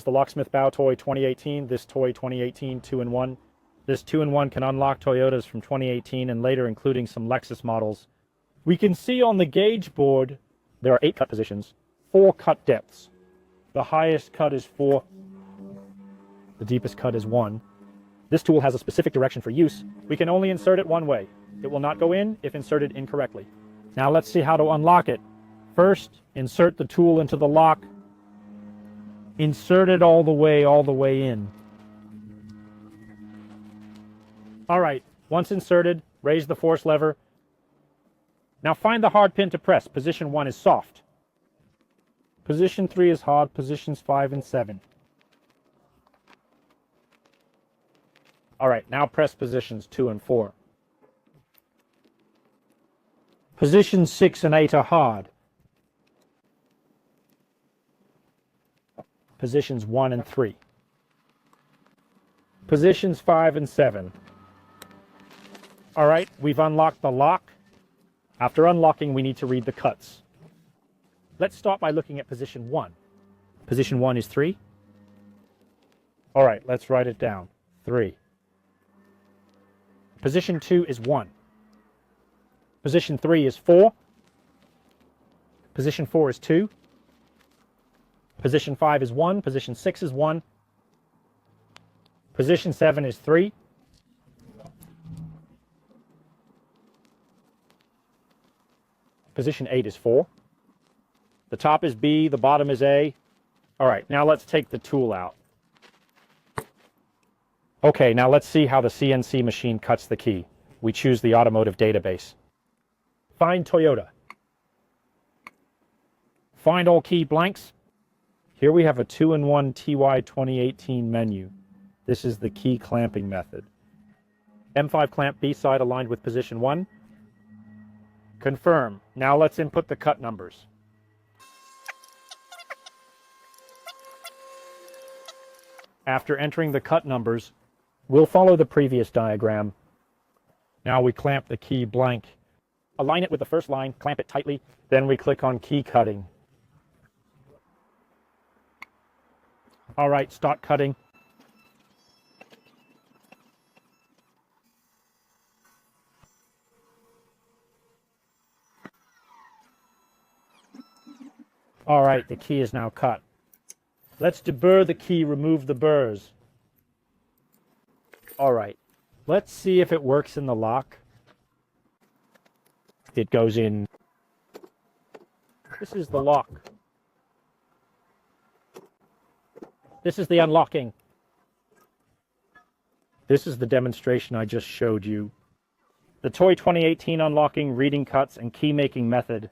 the Locksmith Bow Toy 2018, this Toy 2018 2-in-1. This 2-in-1 can unlock Toyotas from 2018 and later, including some Lexus models. We can see on the gauge board there are 8 cut positions, 4 cut depths. The highest cut is 4. The deepest cut is 1. This tool has a specific direction for use. We can only insert it one way. It will not go in if inserted incorrectly. Now let's see how to unlock it. First, insert the tool into the lock. Insert it all the way in. All right, once inserted, raise the force lever. Now find the hard pin to press. Position 1 is soft. Position 3 is hard. Positions 5 and 7. All right, now press positions 2 and 4. Positions 6 and 8 are hard. Positions 1 and 3. Positions 5 and 7. All right, we've unlocked the lock. After unlocking, we need to read the cuts. Let's start by looking at position 1. Position 1 is 3. All right, let's write it down. 3. Position 2 is 1. Position 3 is 4. Position 4 is 2. Position 5 is 1. Position 6 is 1. Position 7 is 3. Position 8 is 4. The top is B, the bottom is A. All right, now let's take the tool out. Okay, now let's see how the CNC machine cuts the key. We choose the automotive database. Find Toyota. Find all key blanks. Here we have a 2-in-1 TOY2018 menu. This is the key clamping method. M5 clamp B side aligned with position 1. Confirm. Now let's input the cut numbers. After entering the cut numbers, we'll follow the previous diagram. Now we clamp the key blank. Align it with the first line, clamp it tightly, then we click on key cutting. All right, start cutting. All right, the key is now cut. Let's deburr the key, remove the burrs. All right, let's see if it works in the lock. It goes in. This is the lock. This is the unlocking. This is the demonstration I just showed you. The Toy 2018 unlocking, reading cuts, and key making method